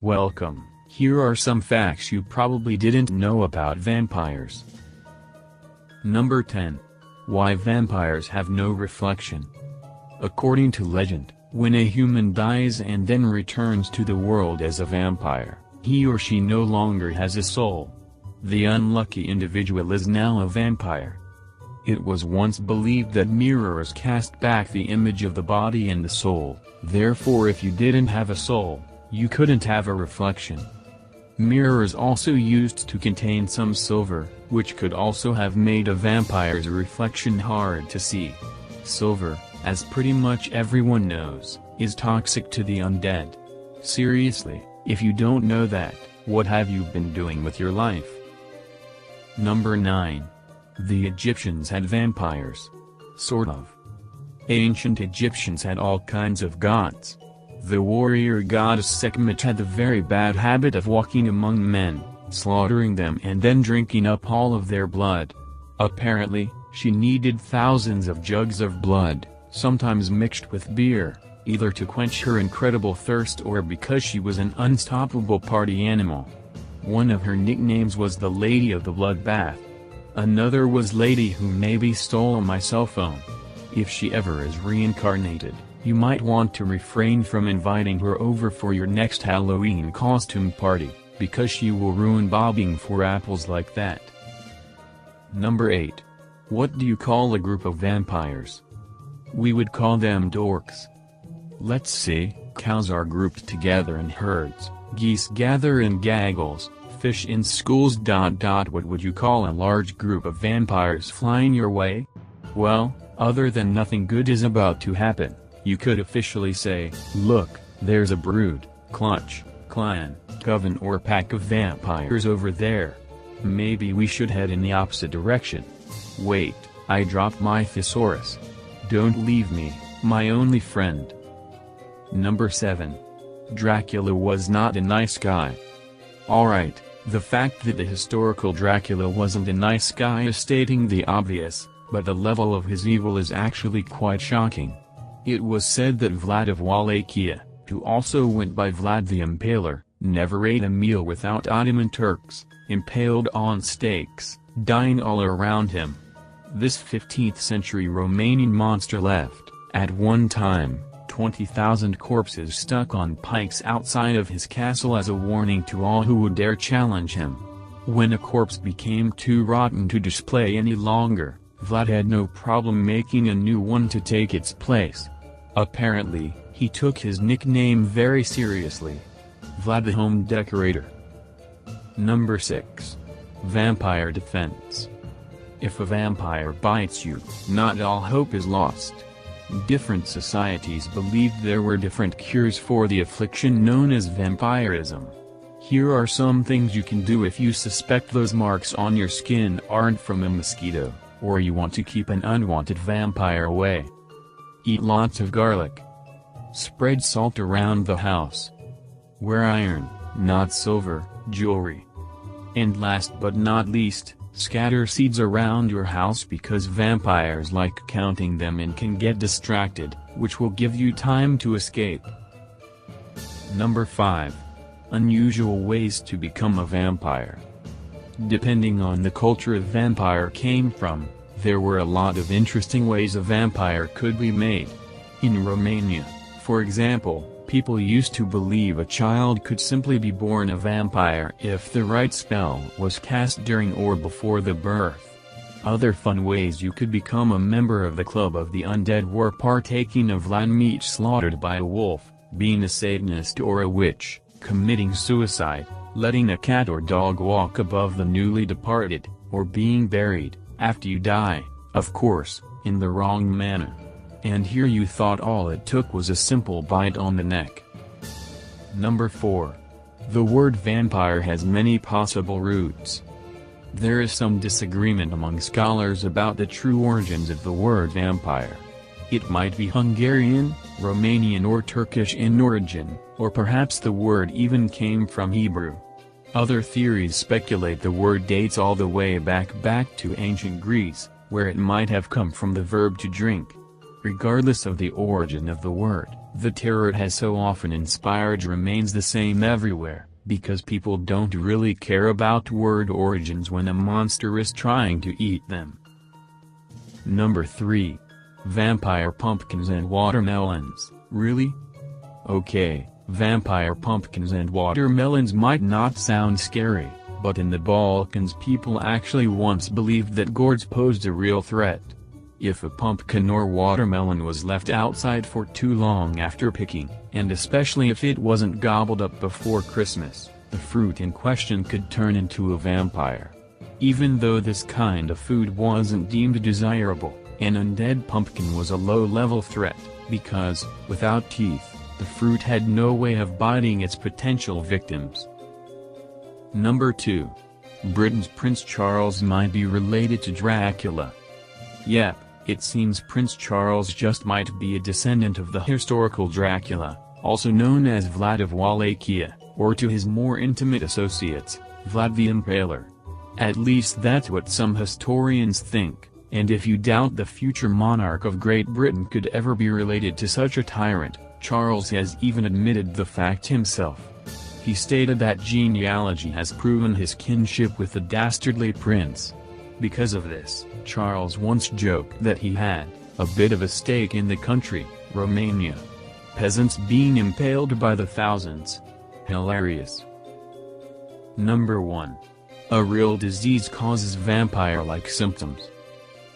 Welcome, here are some facts you probably didn't know about vampires. Number 10. Why vampires have no reflection. According to legend, when a human dies and then returns to the world as a vampire, he or she no longer has a soul. The unlucky individual is now a vampire. It was once believed that mirrors cast back the image of the body and the soul, therefore if you didn't have a soul, you couldn't have a reflection. Mirrors also used to contain some silver, which could also have made a vampire's reflection hard to see. Silver, as pretty much everyone knows, is toxic to the undead. Seriously, if you don't know that, what have you been doing with your life? Number 9. The Egyptians had vampires. Sort of. Ancient Egyptians had all kinds of gods. The warrior goddess Sekhmet had the very bad habit of walking among men, slaughtering them and then drinking up all of their blood. Apparently, she needed thousands of jugs of blood, sometimes mixed with beer, either to quench her incredible thirst or because she was an unstoppable party animal. One of her nicknames was the Lady of the Bloodbath. Another was Lady Who Maybe Stole My Cell Phone. If she ever is reincarnated, you might want to refrain from inviting her over for your next Halloween costume party, because she will ruin bobbing for apples like that. Number 8. What do you call a group of vampires? We would call them dorks. Let's see, cows are grouped together in herds, geese gather in gaggles, fish in schools. What would you call a large group of vampires flying your way? Well, other than nothing good is about to happen, you could officially say, look, there's a brood, clutch, clan, coven or pack of vampires over there. Maybe we should head in the opposite direction. Wait, I dropped my thesaurus. Don't leave me, my only friend. Number 7. Dracula was not a nice guy. Alright, the fact that the historical Dracula wasn't a nice guy is stating the obvious, but the level of his evil is actually quite shocking. It was said that Vlad of Wallachia, who also went by Vlad the Impaler, never ate a meal without Ottoman Turks, impaled on stakes, dying all around him. This 15th century Romanian monster left, at one time, 20,000 corpses stuck on pikes outside of his castle as a warning to all who would dare challenge him. When a corpse became too rotten to display any longer, Vlad had no problem making a new one to take its place. Apparently, he took his nickname very seriously. Vlad the Home Decorator. Number 6. Vampire defense. If a vampire bites you, not all hope is lost. Different societies believed there were different cures for the affliction known as vampirism. Here are some things you can do if you suspect those marks on your skin aren't from a mosquito, or you want to keep an unwanted vampire away. Eat lots of garlic. Spread salt around the house. Wear iron, not silver, jewelry. And last but not least, scatter seeds around your house because vampires like counting them and can get distracted, which will give you time to escape. Number 5. Unusual ways to become a vampire. Depending on the culture a vampire came from, there were a lot of interesting ways a vampire could be made. In Romania, for example, people used to believe a child could simply be born a vampire if the right spell was cast during or before the birth. Other fun ways you could become a member of the Club of the Undead were partaking of lion meat slaughtered by a wolf, being a Satanist or a witch, committing suicide, letting a cat or dog walk above the newly departed, or being buried, after you die, of course, in the wrong manner. And here you thought all it took was a simple bite on the neck. Number 4. The word vampire has many possible roots. There is some disagreement among scholars about the true origins of the word vampire. It might be Hungarian, Romanian or Turkish in origin, or perhaps the word even came from Hebrew. Other theories speculate the word dates all the way back to ancient Greece, where it might have come from the verb to drink. Regardless of the origin of the word, The terror it has so often inspired remains the same everywhere, because people don't really care about word origins when a monster is trying to eat them. Number 3. Vampire pumpkins and watermelons. Really? Okay, vampire pumpkins and watermelons might not sound scary, but in the Balkans people actually once believed that gourds posed a real threat. If a pumpkin or watermelon was left outside for too long after picking, and especially if it wasn't gobbled up before Christmas, the fruit in question could turn into a vampire. Even though this kind of food wasn't deemed desirable, an undead pumpkin was a low-level threat, because, without teeth, the fruit had no way of biting its potential victims. Number 2. Britain's Prince Charles might be related to Dracula. Yep, it seems Prince Charles just might be a descendant of the historical Dracula, also known as Vlad of Wallachia, or to his more intimate associates, Vlad the Impaler. At least that's what some historians think, and if you doubt the future monarch of Great Britain could ever be related to such a tyrant, Charles has even admitted the fact himself. He stated that genealogy has proven his kinship with the dastardly prince. Because of this, Charles once joked that he had a bit of a stake in the country, Romania. Peasants being impaled by the thousands. Hilarious. Number 1. A real disease causes vampire-like symptoms.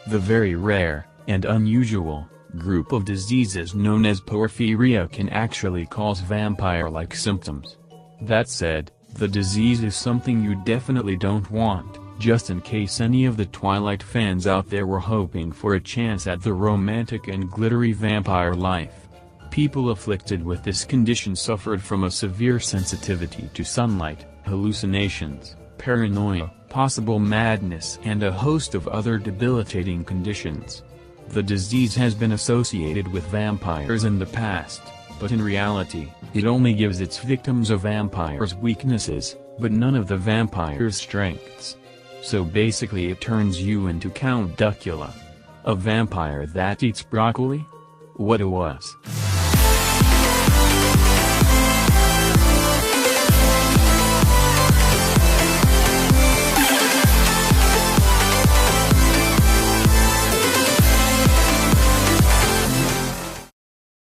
The very rare, and unusual, group of diseases known as porphyria can actually cause vampire-like symptoms. That said, the disease is something you definitely don't want, just in case any of the Twilight fans out there were hoping for a chance at the romantic and glittery vampire life. People afflicted with this condition suffered from a severe sensitivity to sunlight, hallucinations, paranoia, possible madness and a host of other debilitating conditions. The disease has been associated with vampires in the past, but in reality, it only gives its victims a vampire's weaknesses, but none of the vampire's strengths. So basically it turns you into Count Duckula. A vampire that eats broccoli? What a wuss.